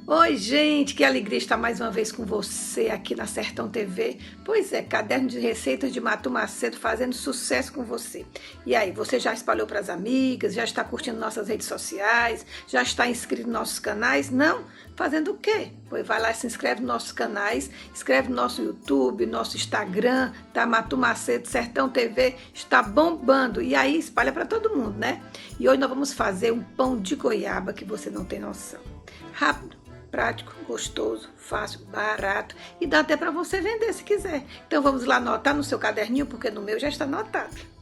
Oi, gente, que alegria estar mais uma vez com você aqui na Sertão TV. Pois é, caderno de receitas de Matu Macedo fazendo sucesso com você. E aí, você já espalhou para as amigas, já está curtindo nossas redes sociais, já está inscrito nos nossos canais? Não? Fazendo o quê? Pois vai lá e se inscreve nos nossos canais, inscreve no nosso YouTube, nosso Instagram, tá? Matu Macedo, Sertão TV, está bombando. E aí, espalha para todo mundo, né? E hoje nós vamos fazer um pão de goiaba que você não tem noção. Rápido, prático, gostoso, fácil, barato e dá até para você vender se quiser. Então vamos lá anotar no seu caderninho, porque no meu já está anotado.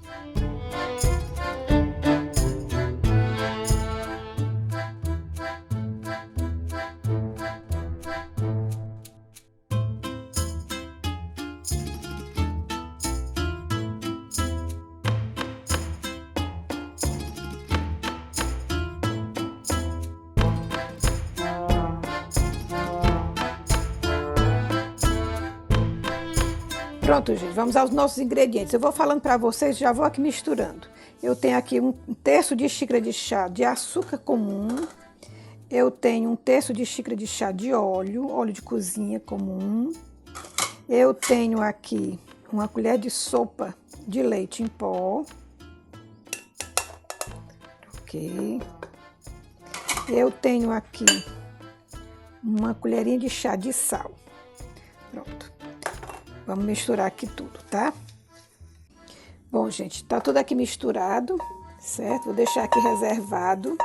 Pronto, gente, vamos aos nossos ingredientes. Eu vou falando para vocês, já vou aqui misturando. Eu tenho aqui um terço de xícara de chá de açúcar comum. Eu tenho um terço de xícara de chá de óleo de cozinha comum. Eu tenho aqui uma colher de sopa de leite em pó. Ok. Eu tenho aqui uma colherinha de chá de sal. Pronto. Vamos misturar aqui tudo, tá? Bom, gente, tá tudo aqui misturado, certo? Vou deixar aqui reservado.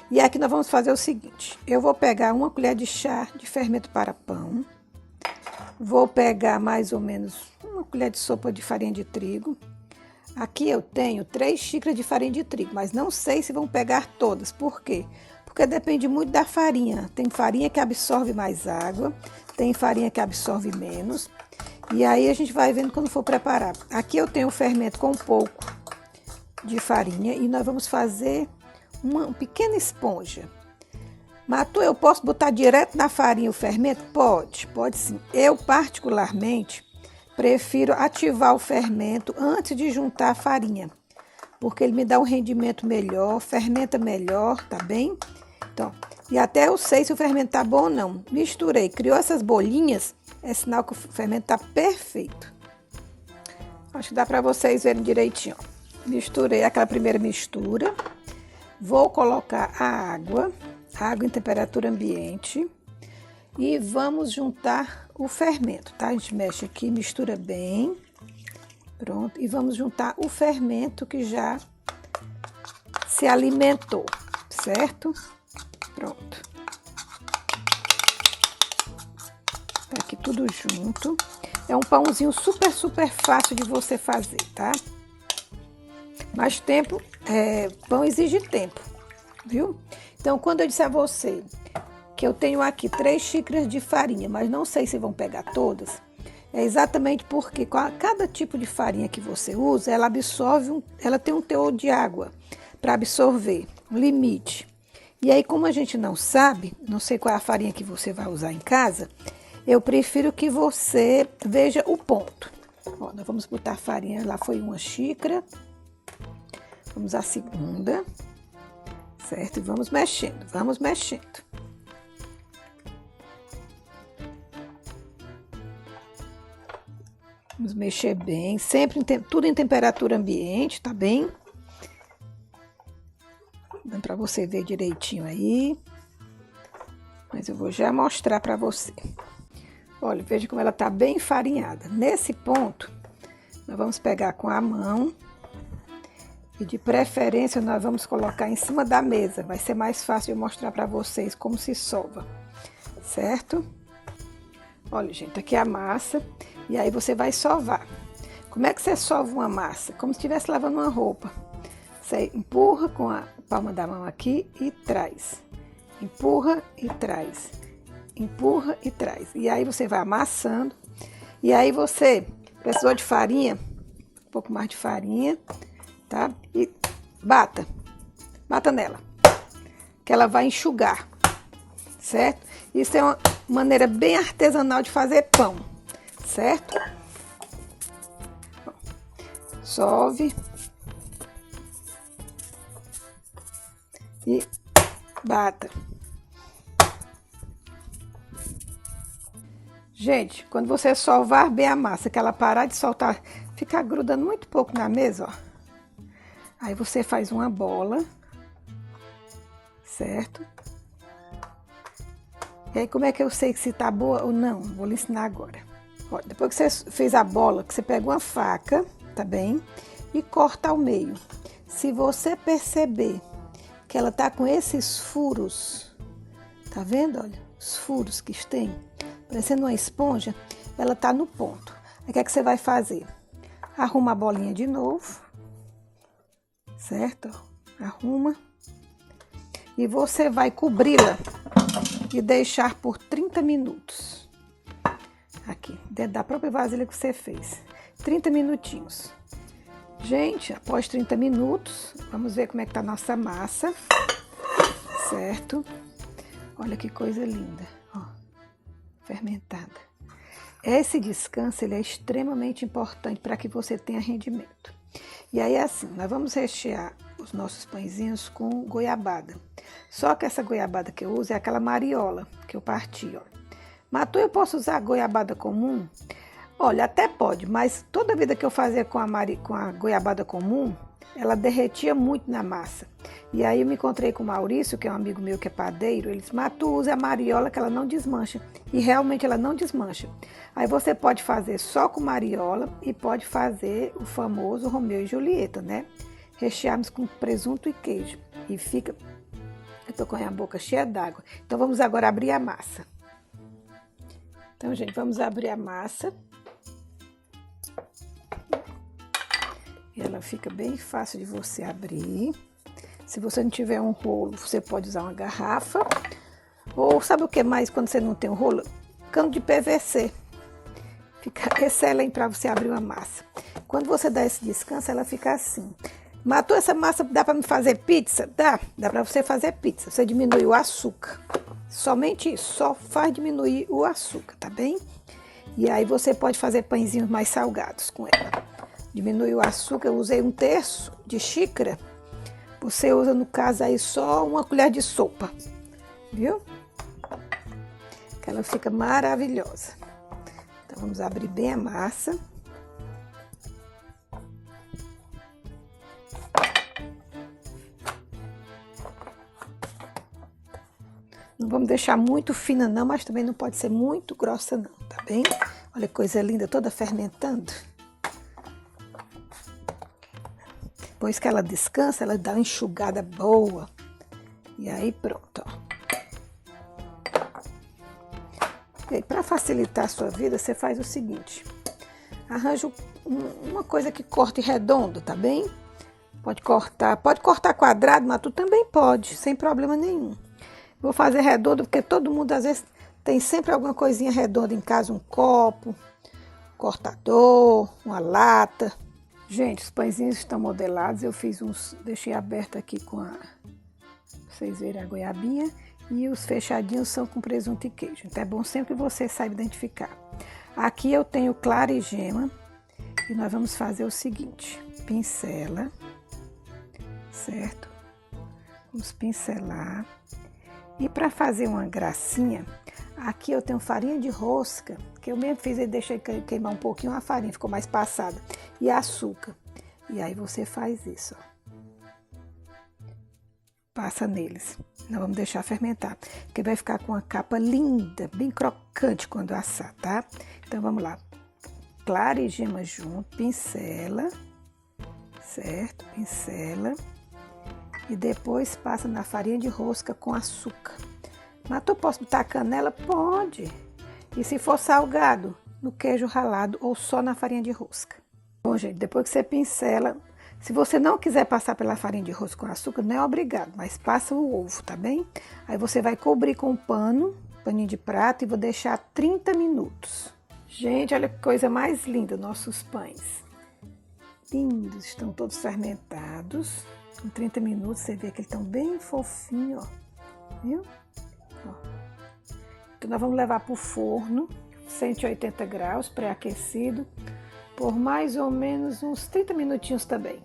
E aqui nós vamos fazer o seguinte. Eu vou pegar uma colher de chá de fermento para pão. Vou pegar mais ou menos uma colher de sopa de farinha de trigo. Aqui eu tenho 3 xícaras de farinha de trigo, mas não sei se vão pegar todas. Por quê? Porque depende muito da farinha. Tem farinha que absorve mais água, tem farinha que absorve menos. E aí a gente vai vendo quando for preparar. Aqui eu tenho o fermento com um pouco de farinha e nós vamos fazer uma pequena esponja. Matu, eu posso botar direto na farinha o fermento? Pode sim. Eu particularmente prefiro ativar o fermento antes de juntar a farinha, porque ele me dá um rendimento melhor, fermenta melhor, tá bem? Então, e até eu sei se o fermento tá bom ou não. Misturei, criou essas bolinhas, é sinal que o fermento tá perfeito. Acho que dá para vocês verem direitinho. Misturei aquela primeira mistura. Vou colocar a água em temperatura ambiente. E vamos juntar o fermento, tá? A gente mexe aqui, mistura bem. Pronto. E vamos juntar o fermento que já se alimentou, certo? Pronto. Tá aqui tudo junto. É um pãozinho super fácil de você fazer, tá? Mas pão exige tempo, viu? Então, quando eu disser a você que eu tenho aqui 3 xícaras de farinha, mas não sei se vão pegar todas, é exatamente porque cada tipo de farinha que você usa, ela tem um teor de água para absorver, um limite. E aí, como a gente não sabe, não sei qual é a farinha que você vai usar em casa, eu prefiro que você veja o ponto. Ó, nós vamos botar a farinha, lá foi 1 xícara. Vamos à segunda, certo? E vamos mexendo. Vamos mexer bem, sempre tudo em temperatura ambiente, tá bem? Dá para você ver direitinho aí. Mas eu vou já mostrar para você. Olha, veja como ela tá bem enfarinhada. Nesse ponto, nós vamos pegar com a mão e de preferência nós vamos colocar em cima da mesa. Vai ser mais fácil de mostrar para vocês como se sova, certo? Olha, gente, aqui é a massa e aí você vai sovar. Como é que você sova uma massa? Como se estivesse lavando uma roupa. Você empurra com a palma da mão aqui e traz. Empurra e traz. Empurra e traz. E aí você vai amassando. E aí você precisou de farinha, um pouco mais de farinha, tá? E bata nela, que ela vai enxugar, certo? Isso é uma maneira bem artesanal de fazer pão, certo? Sove e bata. Gente, quando você sovar bem a massa, que ela parar de soltar, ficar grudando muito pouco na mesa, ó. Aí você faz uma bola, certo? E aí como é que eu sei que se tá boa ou não? Vou lhe ensinar agora. Ó, depois que você fez a bola, que você pega uma faca, tá bem? E corta ao meio. Se você perceber que ela tá com esses furos, tá vendo? Olha, os furos que tem, parecendo uma esponja, ela tá no ponto. Aí o que é que você vai fazer? Arruma a bolinha de novo, certo? Arruma. E você vai cobri-la e deixar por 30 minutos. Aqui, dentro da própria vasilha que você fez. 30 minutinhos. Gente, após 30 minutos, vamos ver como é que tá a nossa massa. Certo? Olha que coisa linda, ó, fermentada. Esse descanso, ele é extremamente importante para que você tenha rendimento. E aí, assim, nós vamos rechear os nossos pãezinhos com goiabada. Só que essa goiabada que eu uso é aquela mariola que eu parti, ó. Mas eu posso usar a goiabada comum? Olha, até pode, mas toda vida que eu fazia com a goiabada comum, ela derretia muito na massa. E aí eu me encontrei com o Maurício, que é um amigo meu que é padeiro, ele disse, mas tu usa a mariola que ela não desmancha. E realmente ela não desmancha. Aí você pode fazer só com mariola e pode fazer o famoso Romeu e Julieta, né? Rechearmos com presunto e queijo. E fica... Eu tô com a boca cheia d'água. Então vamos agora abrir a massa. Então, gente, vamos abrir a massa. Ela fica bem fácil de você abrir. Se você não tiver um rolo, você pode usar uma garrafa. Ou sabe o que mais quando você não tem um rolo? Cano de PVC. Fica excelente para você abrir uma massa. Quando você dá esse descanso, ela fica assim. Matou essa massa, dá para me fazer pizza? Dá para você fazer pizza. Você diminui o açúcar. Somente isso, só faz diminuir o açúcar, tá bem? E aí você pode fazer pãezinhos mais salgados com ela. Diminui o açúcar, eu usei 1/3 de xícara. Você usa, no caso, aí só uma colher de sopa, viu? Que ela fica maravilhosa. Então, vamos abrir bem a massa. Não vamos deixar muito fina não, mas também não pode ser muito grossa não, tá bem? Olha que coisa linda, toda fermentando. Depois que ela descansa, ela dá uma enxugada boa. E aí pronto, ó. E aí, para facilitar a sua vida, você faz o seguinte. Arranja uma coisa que corte redondo, tá bem? Pode cortar quadrado, mas tu também pode, sem problema nenhum. Vou fazer redondo, porque todo mundo às vezes tem sempre alguma coisinha redonda em casa, um copo, cortador, uma lata. Gente, os pãezinhos estão modelados, eu fiz uns, deixei aberto aqui com pra vocês verem a goiabinha, e os fechadinhos são com presunto e queijo. Então é bom sempre que você saiba identificar. Aqui eu tenho clara e gema, e nós vamos fazer o seguinte, pincela, certo? Vamos pincelar. E para fazer uma gracinha, aqui eu tenho farinha de rosca, que eu mesmo fiz e deixei queimar um pouquinho a farinha, ficou mais passada. E açúcar. E aí você faz isso, ó. Passa neles. Nós vamos deixar fermentar, porque vai ficar com uma capa linda, bem crocante quando assar, tá? Então vamos lá. Clara e gema junto, pincela, certo? Pincela. E depois passa na farinha de rosca com açúcar. Mas eu posso botar canela? Pode. E se for salgado, no queijo ralado ou só na farinha de rosca. Bom, gente, depois que você pincela, se você não quiser passar pela farinha de rosca com açúcar, não é obrigado, mas passa o ovo, tá bem? Aí você vai cobrir com um paninho de prato e vou deixar 30 minutos. Gente, olha que coisa mais linda, nossos pães. Lindos, estão todos fermentados. Com 30 minutos você vê que eles estão bem fofinhos, ó. Viu? Ó. Então nós vamos levar para o forno, 180 graus, pré-aquecido, por mais ou menos uns 30 minutinhos também.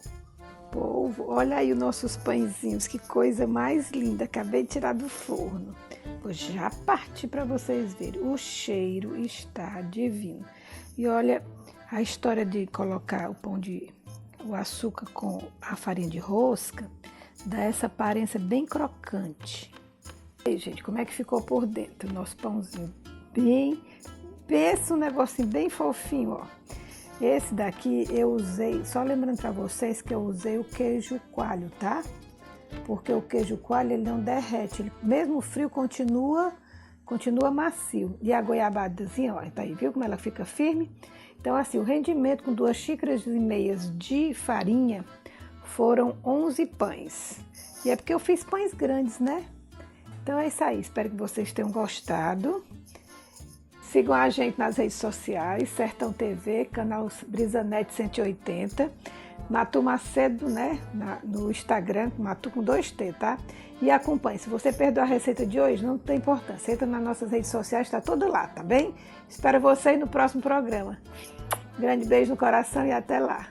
povo. Olha aí os nossos pãezinhos, que coisa mais linda. Acabei de tirar do forno. Vou já partir para vocês verem. O cheiro está divino. E olha a história de colocar o açúcar com a farinha de rosca, dá essa aparência bem crocante. E aí, gente, como é que ficou por dentro o nosso pãozinho? Pensa um negocinho bem fofinho, ó. Esse daqui eu usei, só lembrando para vocês que eu usei o queijo coalho, tá? Porque o queijo coalho ele não derrete, ele, mesmo frio continua macio. E a goiabadazinha, ó, tá aí, viu como ela fica firme? Então assim, o rendimento com 2,5 xícaras de farinha foram 11 pães. E é porque eu fiz pães grandes, né? Então é isso aí, espero que vocês tenham gostado. Sigam a gente nas redes sociais, Sertão TV, canal Brisanet 180, Matu Macedo, né, no Instagram, Matu com 2T, tá? E acompanhe. Se você perdeu a receita de hoje, não tem importância. Entra nas nossas redes sociais, está tudo lá, tá bem? Espero vocês no próximo programa. Grande beijo no coração e até lá.